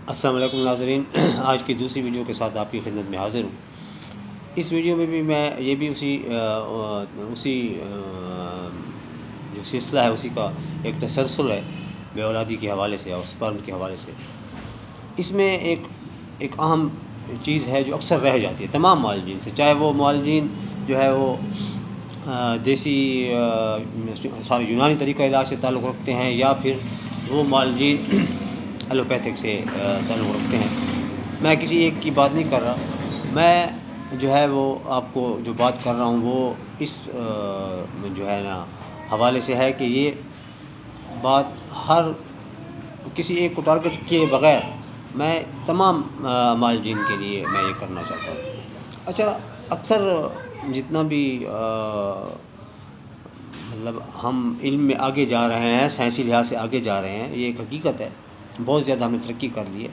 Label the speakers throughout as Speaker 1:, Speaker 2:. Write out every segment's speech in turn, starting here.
Speaker 1: السلام علیکم ناظرین، آج کی دوسری ویڈیو کے ساتھ آپ کی خدمت میں حاضر ہوں۔ اس ویڈیو میں بھی میں یہ بھی اسی جو سلسلہ ہے اسی کا ایک تسلسل ہے بے اولادی کے حوالے سے اور سپرم کے حوالے سے۔ اس میں ایک اہم چیز ہے جو اکثر رہ جاتی ہے تمام معالجین سے، چاہے وہ معالجین جو ہے وہ دیسی یونانی طریقہ علاج سے تعلق رکھتے ہیں یا پھر وہ معالجین ایلوپیتھک سے تعلق رکھتے ہیں۔ میں کسی ایک کی بات نہیں کر رہا، میں جو ہے وہ آپ کو جو بات کر رہا ہوں وہ اس جو ہے نا حوالے سے ہے کہ یہ بات ہر کسی ایک کو ٹارگٹ کیے بغیر میں تمام معالجین کے لیے میں یہ کرنا چاہتا ہوں۔ اچھا، اکثر جتنا بھی مطلب ہم علم میں آگے جا رہے ہیں، سائنسی لحاظ سے آگے جا رہے ہیں، یہ ایک حقیقت ہے، بہت زیادہ ہم نے ترقی کر لی ہے،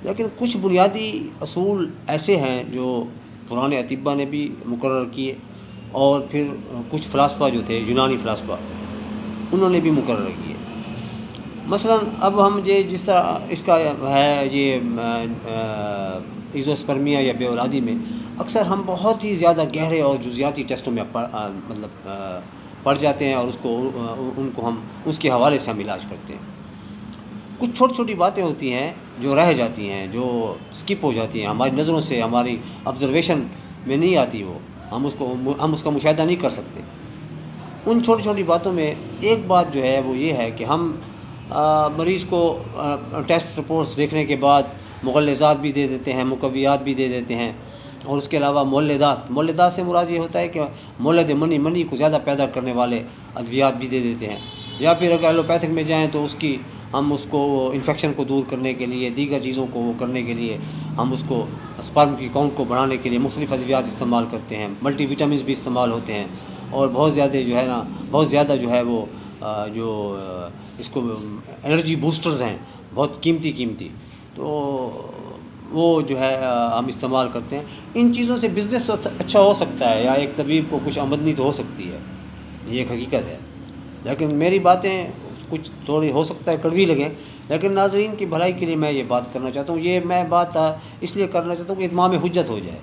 Speaker 1: لیکن کچھ بنیادی اصول ایسے ہیں جو پرانے اطباء نے بھی مقرر کیے اور پھر کچھ فلاسفہ جو تھے یونانی فلاسفہ انہوں نے بھی مقرر کیے۔ مثلا اب ہم جس طرح اس کا ہے یہ ایزوسپرمیا یا بے اولادی میں اکثر ہم بہت ہی زیادہ گہرے اور جزیاتی ٹیسٹوں میں پڑ جاتے ہیں اور ان کو ہم اس کے حوالے سے ہم علاج کرتے ہیں۔ کچھ چھوٹی چھوٹی باتیں ہوتی ہیں جو رہ جاتی ہیں، جو سکپ ہو جاتی ہیں، ہماری نظروں سے ہماری آبزرویشن میں نہیں آتی، وہ ہم اس کا مشاہدہ نہیں کر سکتے۔ ان چھوٹی چھوٹی باتوں میں ایک بات جو ہے وہ یہ ہے کہ ہم مریض کو ٹیسٹ رپورٹس دیکھنے کے بعد مغلظات بھی دے دیتے ہیں، مقویات بھی دے دیتے ہیں، اور اس کے علاوہ مولدات سے مراد یہ ہوتا ہے کہ مولد منی کو زیادہ پیدا کرنے والے ادویات بھی دے دیتے ہیں، یا پھر اگر ایلوپیتھک میں جائیں تو ہم اس کو انفیکشن کو دور کرنے کے لیے، دیگر چیزوں کو کرنے کے لیے ہم اس کو اسپرم کی کاؤنٹ کو بڑھانے کے لیے مختلف ادویات استعمال کرتے ہیں، ملٹی وٹامنز بھی استعمال ہوتے ہیں، اور بہت زیادہ جو ہے وہ جو اس کو انرجی بوسٹرز ہیں بہت قیمتی، تو وہ جو ہے ہم استعمال کرتے ہیں۔ ان چیزوں سے بزنس اچھا ہو سکتا ہے یا ایک طبیب کو کچھ آمدنی تو ہو سکتی ہے، یہ ایک حقیقت ہے، لیکن میری باتیں کچھ تھوڑی ہو سکتا ہے کڑوی لگیں، لیکن ناظرین کی بھلائی کے لیے میں یہ بات کرنا چاہتا ہوں۔ یہ میں بات اس لیے کرنا چاہتا ہوں کہ اتمام حجت ہو جائے،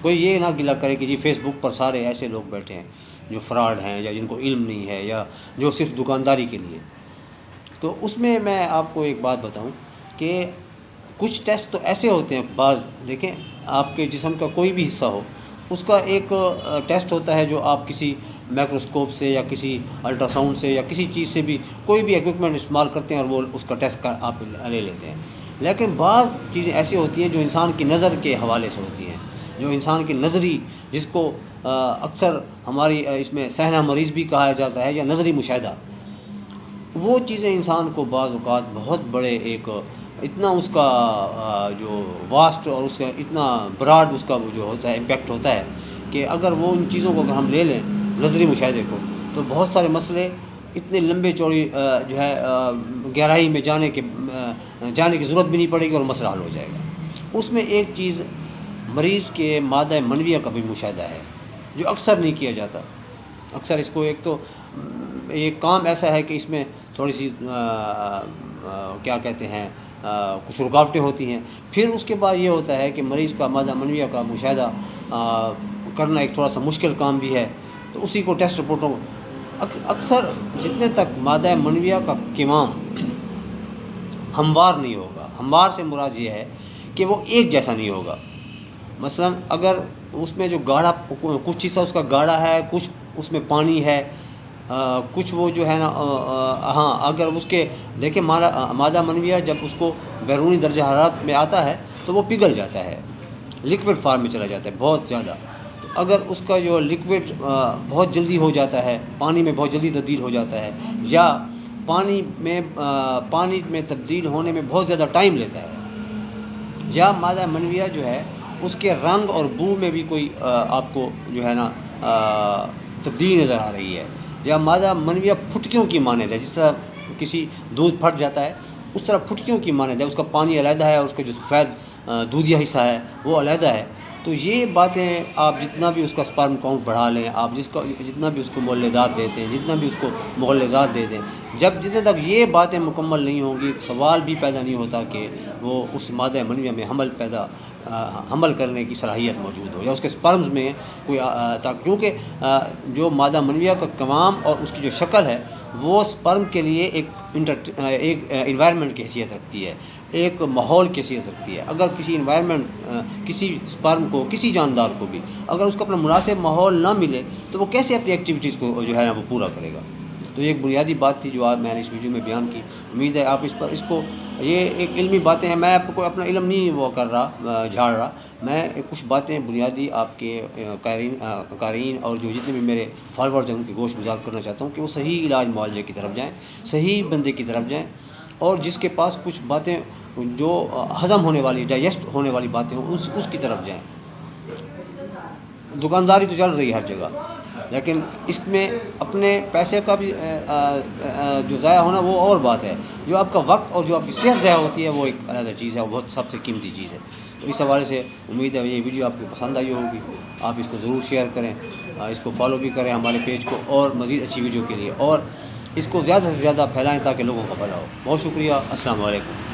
Speaker 1: کوئی یہ نہ گلہ کرے کہ جی فیس بک پر سارے ایسے لوگ بیٹھے ہیں جو فراڈ ہیں یا جن کو علم نہیں ہے یا جو صرف دکانداری کے لیے۔ تو اس میں آپ کو ایک بات بتاؤں کہ کچھ ٹیسٹ تو ایسے ہوتے ہیں، دیکھیں آپ کے جسم کا کوئی بھی حصہ ہو، اس کا ایک ٹیسٹ ہوتا ہے جو آپ کسی مائکروسکوپ سے یا کسی الٹرا ساؤنڈ سے یا کسی چیز سے بھی کوئی بھی ایکوپمنٹ استعمال کرتے ہیں اور وہ اس کا ٹیسٹ آپ لے لیتے ہیں، لیکن بعض چیزیں ایسی ہوتی ہیں جو انسان کی نظر کے حوالے سے ہوتی ہیں، جو انسان کی نظری، جس کو اکثر ہماری اس میں صحنہ مریض بھی کہا جاتا ہے یا نظری مشاہدہ، وہ چیزیں انسان کو بعض اوقات بہت بڑے اتنا اس کا جو واسٹ اور اس کا اتنا براڈ اس کا جو ہوتا ہے امپیکٹ ہوتا ہے کہ اگر وہ ان چیزوں کو اگر ہم لے لیں نظری مشاہدے کو، تو بہت سارے مسئلے اتنے لمبے چوڑی جو ہے گہرائی میں جانے کی ضرورت بھی نہیں پڑے گی اور مسئلہ حل ہو جائے گا۔ اس میں ایک چیز مریض کے مادہ منویہ کا بھی مشاہدہ ہے جو اکثر نہیں کیا جاتا۔ اکثر اس کو ایک تو ایک کام ایسا ہے کہ اس میں تھوڑی سی کیا کہتے ہیں کچھ رکاوٹیں ہوتی ہیں، پھر اس کے بعد یہ ہوتا ہے کہ مریض کا مادہ منویہ کا مشاہدہ کرنا ایک تھوڑا سا مشکل کام بھی ہے، تو اسی کو ٹیسٹ رپورٹوں اکثر جتنے تک مادہ منویہ کا کمام ہموار نہیں ہوگا، ہموار سے مراد یہ ہے کہ وہ ایک جیسا نہیں ہوگا۔ مثلا اگر اس میں جو گاڑھا کچھ حصہ اس کا گاڑھا ہے، کچھ اس میں پانی ہے، کچھ وہ جو ہے نا اگر اس کے دیکھیں مادہ منویہ جب اس کو بیرونی درجہ حرارت میں آتا ہے تو وہ پگھل جاتا ہے، لکوڈ فارم میں چلا جاتا ہے بہت زیادہ۔ تو اگر اس کا جو لکوڈ بہت جلدی ہو جاتا ہے، پانی میں بہت جلدی تبدیل ہو جاتا ہے، یا پانی میں تبدیل ہونے میں بہت زیادہ ٹائم لیتا ہے، یا مادہ منویہ جو ہے اس کے رنگ اور بو میں بھی کوئی آپ کو جو ہے نا تبدیلی نظر آ رہی ہے، یا مادہ منویہ پھٹکیوں کی مانند ہے، جس طرح کسی دودھ پھٹ جاتا ہے اس طرح پھٹکیوں کی مانند ہے، اس کا پانی علیحدہ ہے اور اس کا جو سفید دودھیا حصہ ہے وہ علیحدہ ہے، تو یہ باتیں آپ جتنا بھی اس کا سپرم کاؤنٹ بڑھا لیں، آپ جتنا بھی اس کو مولدات دیتے ہیں، جتنا بھی اس کو مغلظات دے دیں، جتنے تک یہ باتیں مکمل نہیں ہوں گی، سوال بھی پیدا نہیں ہوتا کہ وہ اس مادہ منویہ میں حمل کرنے کی صلاحیت موجود ہو، یا اس کے سپرمز میں کوئی کیونکہ جو مادہ منویہ کا قوام اور اس کی جو شکل ہے وہ سپرم کے لیے ایک انوائرمنٹ کی حیثیت رکھتی ہے، ایک ماحول کی حیثیت رکھتی ہے۔ اگر کسی انوائرمنٹ کسی سپرم کو، کسی جاندار کو بھی اگر اس کو اپنا مناسب ماحول نہ ملے تو وہ کیسے اپنی ایکٹیویٹیز کو جو ہے نا وہ پورا کرے گا؟ تو یہ ایک بنیادی بات تھی جو میں نے اس ویڈیو میں بیان کی۔ امید ہے آپ اس کو یہ ایک علمی باتیں ہیں، میں آپ کو اپنا علم نہیں وہ کر رہا جھاڑ رہا، میں کچھ باتیں بنیادی آپ کے قارئین اور جو جتنے بھی میرے فالورز ہیں ان کی گوش گزار کرنا چاہتا ہوں کہ وہ صحیح علاج معالجے کی طرف جائیں، صحیح بندے کی طرف جائیں، اور جس کے پاس کچھ باتیں جو ہضم ہونے والی، ڈائجسٹ ہونے والی باتیں ہوں اس کی طرف جائیں۔ دکانداری تو چل رہی ہے ہر جگہ، لیکن اس میں اپنے پیسے کا بھی جو ضائع ہونا وہ اور بات ہے، جو آپ کا وقت اور جو آپ کی صحت ضائع ہوتی ہے وہ ایک علیحدہ چیز ہے، وہ بہت سب سے قیمتی چیز ہے۔ تو اس حوالے سے امید ہے یہ ویڈیو آپ کو پسند آئی ہوگی، آپ اس کو ضرور شیئر کریں، اس کو فالو بھی کریں ہمارے پیج کو، اور مزید اچھی ویڈیو کے لیے، اور اس کو زیادہ سے زیادہ پھیلائیں تاکہ لوگوں کا بھلا ہو۔ بہت شکریہ، السلام علیکم۔